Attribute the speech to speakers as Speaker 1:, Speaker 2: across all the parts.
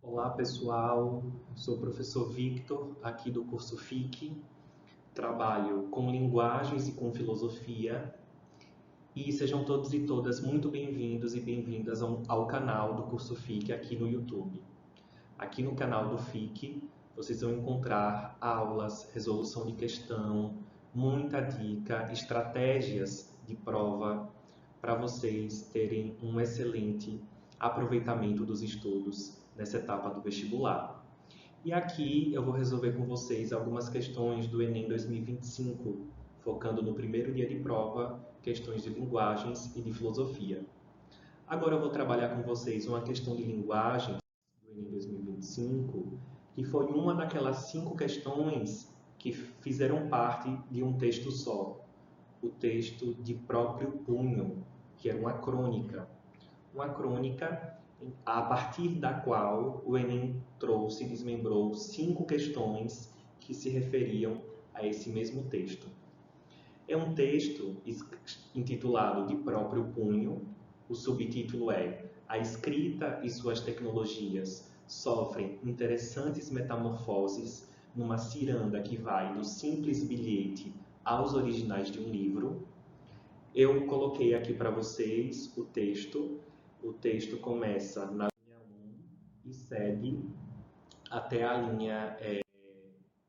Speaker 1: Olá pessoal, sou o professor Victor, aqui do curso FIC. Trabalho com linguagens e com filosofia. E sejam todos e todas muito bem-vindos e bem-vindas ao canal do curso FIC aqui no YouTube. Aqui no canal do FIC vocês vão encontrar aulas, resolução de questão, muita dica, estratégias de prova para vocês terem um excelente aproveitamento dos estudos nessa etapa do vestibular. E aqui eu vou resolver com vocês algumas questões do Enem 2025, focando no primeiro dia de prova, questões de linguagens e de filosofia. Agora eu vou trabalhar com vocês uma questão de linguagem do Enem 2025, que foi uma daquelas 5 questões que fizeram parte de um texto só, o texto de próprio punho, que era uma crônica. Uma crônica a partir da qual o Enem trouxe e desmembrou 5 questões que se referiam a esse mesmo texto. É um texto intitulado De Próprio Punho. O subtítulo é A Escrita e Suas Tecnologias Sofrem Interessantes Metamorfoses numa ciranda que vai do simples bilhete aos originais de um livro. Eu coloquei aqui para vocês o texto. O texto começa na linha 1 e segue até a linha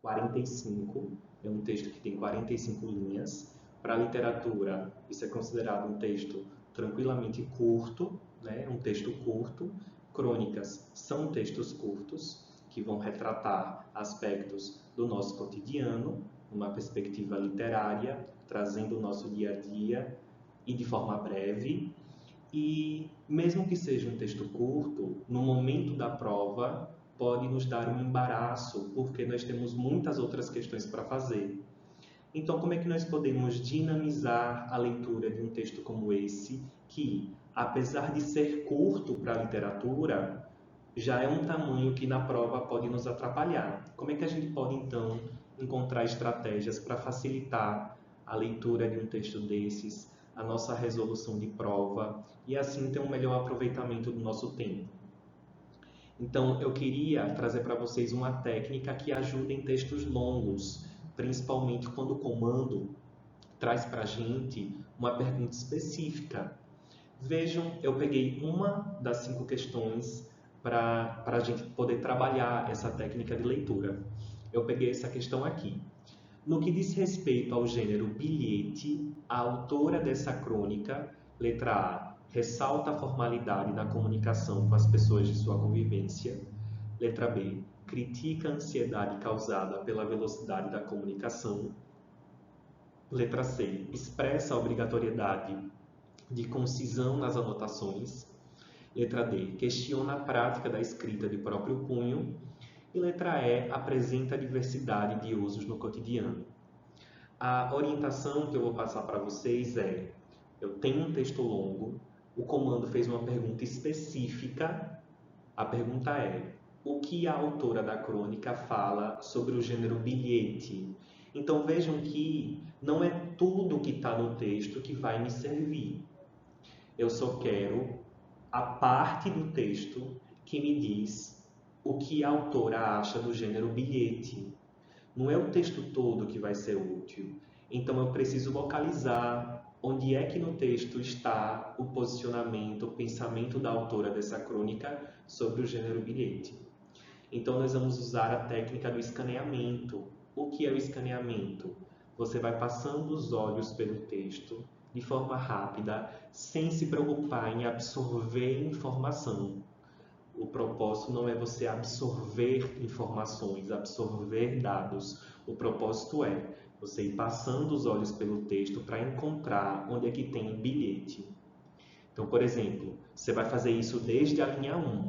Speaker 1: 45. É um texto que tem 45 linhas. Para a literatura, isso é considerado um texto tranquilamente curto, né? Um texto curto. Crônicas são textos curtos que vão retratar aspectos do nosso cotidiano, uma perspectiva literária, trazendo o nosso dia a dia e de forma breve. E mesmo que seja um texto curto, no momento da prova pode nos dar um embaraço, porque nós temos muitas outras questões para fazer. Então, como é que nós podemos dinamizar a leitura de um texto como esse, que, apesar de ser curto para a literatura, já é um tamanho que na prova pode nos atrapalhar? Como é que a gente pode, então, encontrar estratégias para facilitar a leitura de um texto desses, a nossa resolução de prova e assim ter um melhor aproveitamento do nosso tempo? Então, eu queria trazer para vocês uma técnica que ajuda em textos longos, principalmente quando o comando traz para a gente uma pergunta específica. Vejam, eu peguei uma das 5 questões para a gente poder trabalhar essa técnica de leitura. Eu peguei essa questão aqui. No que diz respeito ao gênero bilhete, a autora dessa crônica, letra A, ressalta a formalidade na comunicação com as pessoas de sua convivência. Letra B, critica a ansiedade causada pela velocidade da comunicação. Letra C, expressa a obrigatoriedade de concisão nas anotações. Letra D, questiona a prática da escrita de próprio punho. E letra E, apresenta a diversidade de usos no cotidiano. A orientação que eu vou passar para vocês é: eu tenho um texto longo, o comando fez uma pergunta específica. A pergunta é: o que a autora da crônica fala sobre o gênero bilhete? Então vejam que não é tudo que está no texto que vai me servir. Eu só quero a parte do texto que me diz o que a autora acha do gênero bilhete. Não é o texto todo que vai ser útil. Então eu preciso localizar onde é que no texto está o posicionamento, o pensamento da autora dessa crônica sobre o gênero bilhete. Então nós vamos usar a técnica do escaneamento. O que é o escaneamento? Você vai passando os olhos pelo texto de forma rápida, sem se preocupar em absorver informação. O propósito não é você absorver informações, absorver dados. O propósito é você ir passando os olhos pelo texto para encontrar onde é que tem bilhete. Então, por exemplo, você vai fazer isso desde a linha 1.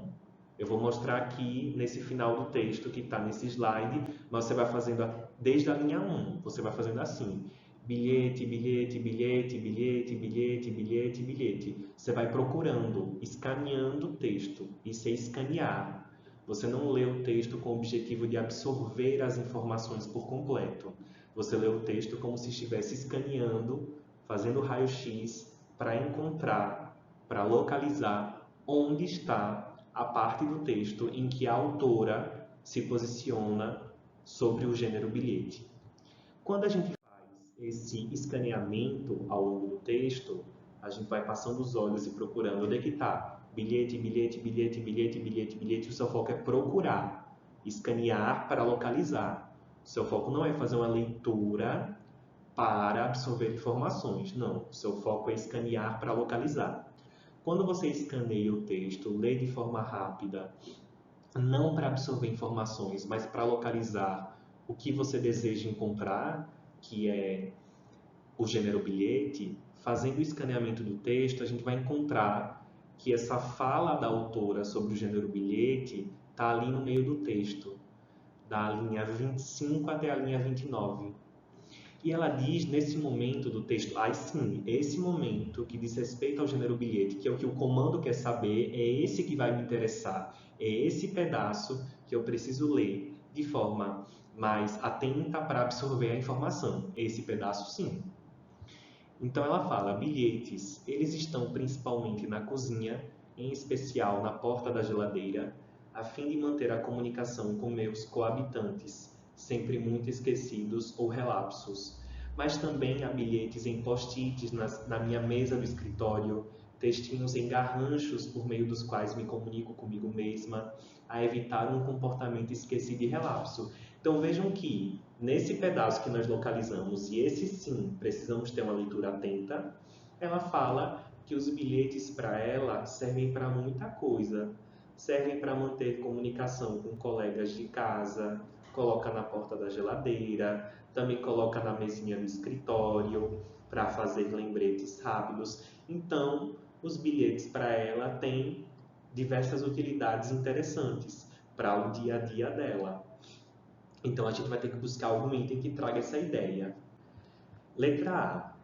Speaker 1: Eu vou mostrar aqui nesse final do texto que está nesse slide, mas você vai fazendo desde a linha 1. Você vai fazendo assim: bilhete, bilhete, bilhete, bilhete, bilhete, bilhete, bilhete. Você vai procurando, escaneando o texto. Isso é escanear. Você não lê o texto com o objetivo de absorver as informações por completo. Você lê o texto como se estivesse escaneando, fazendo raio-x para encontrar, para localizar onde está a parte do texto em que a autora se posiciona sobre o gênero bilhete. Quando a gente faz esse escaneamento ao longo do texto, a gente vai passando os olhos e procurando onde é que está. Bilhete, bilhete, bilhete, bilhete, bilhete, bilhete. O seu foco é procurar, escanear para localizar. O seu foco não é fazer uma leitura para absorver informações. Não, o seu foco é escanear para localizar. Quando você escaneia o texto, lê de forma rápida, não para absorver informações, mas para localizar o que você deseja encontrar, que é o gênero bilhete, fazendo o escaneamento do texto, a gente vai encontrar que essa fala da autora sobre o gênero bilhete está ali no meio do texto, da linha 25 até a linha 29. E ela diz nesse momento do texto, sim, esse momento que diz respeito ao gênero bilhete, que é o que o comando quer saber, é esse que vai me interessar, é esse pedaço que eu preciso ler de forma mais atenta para absorver a informação. Esse pedaço, sim. Então ela fala, bilhetes, eles estão principalmente na cozinha, em especial na porta da geladeira, a fim de manter a comunicação com meus coabitantes, sempre muito esquecidos ou relapsos. Mas também há bilhetes em post-its na minha mesa do escritório, textinhos em garranchos por meio dos quais me comunico comigo mesma, a evitar um comportamento esquecido e relapso. Então vejam que nesse pedaço que nós localizamos, e esse sim precisamos ter uma leitura atenta, ela fala que os bilhetes para ela servem para muita coisa. Servem para manter comunicação com colegas de casa, coloca na porta da geladeira, também coloca na mesinha do escritório para fazer lembretes rápidos. Então, os bilhetes para ela têm diversas utilidades interessantes para o dia a dia dela. Então, a gente vai ter que buscar algum item que traga essa ideia. Letra A.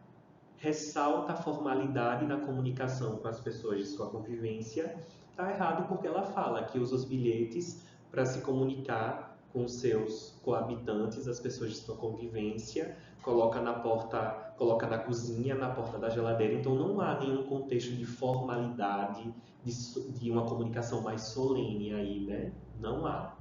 Speaker 1: Ressalta a formalidade na comunicação com as pessoas de sua convivência. Está errado porque ela fala que usa os bilhetes para se comunicar com seus coabitantes, as pessoas de sua convivência, coloca na porta, coloca na cozinha, na porta da geladeira. Então não há nenhum contexto de formalidade, de uma comunicação mais solene aí, né? Não há.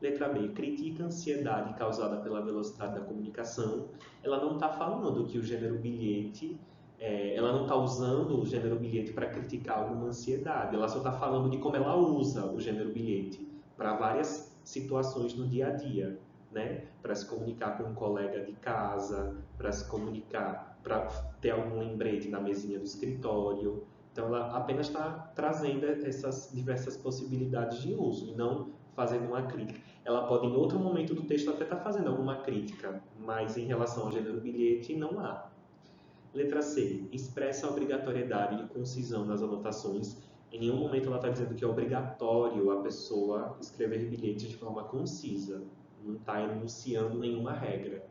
Speaker 1: Letra B. Critica a ansiedade causada pela velocidade da comunicação. Ela não está falando que o gênero bilhete, ela não está usando o gênero bilhete para criticar alguma ansiedade. Ela só está falando de como ela usa o gênero bilhete para várias situações no dia a dia, né? Para se comunicar com um colega de casa, para se comunicar, para ter algum lembrete na mesinha do escritório. Então, ela apenas está trazendo essas diversas possibilidades de uso e não fazendo uma crítica. Ela pode, em outro momento do texto, até estar fazendo alguma crítica, mas em relação ao gênero bilhete, não há. Letra C. Expressa a obrigatoriedade de concisão nas anotações. Em nenhum momento ela está dizendo que é obrigatório a pessoa escrever bilhetes de forma concisa. Não está enunciando nenhuma regra.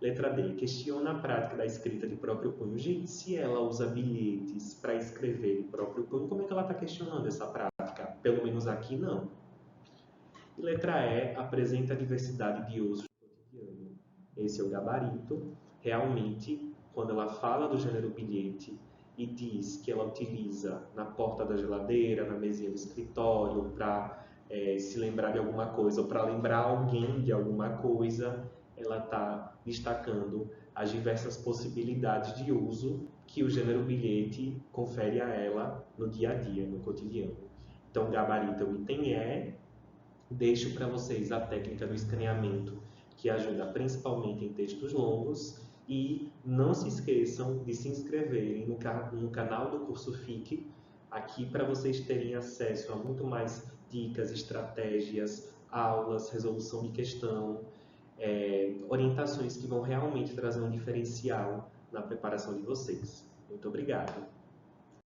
Speaker 1: Letra D. Questiona a prática da escrita de próprio punho. Gente, se ela usa bilhetes para escrever de próprio punho, como é que ela está questionando essa prática? Pelo menos aqui, não. E letra E, apresenta a diversidade de usos do cotidiano. Esse é o gabarito. Realmente, quando ela fala do gênero bilhete e diz que ela utiliza na porta da geladeira, na mesinha do escritório, para se lembrar de alguma coisa ou para lembrar alguém de alguma coisa, ela está destacando as diversas possibilidades de uso que o gênero bilhete confere a ela no dia a dia, no cotidiano. Então, gabarito é o item E. Deixo para vocês a técnica do escaneamento, que ajuda principalmente em textos longos. E não se esqueçam de se inscreverem no canal do curso FIC, aqui para vocês terem acesso a muito mais dicas, estratégias, aulas, resolução de questão, orientações que vão realmente trazer um diferencial na preparação de vocês. Muito obrigado!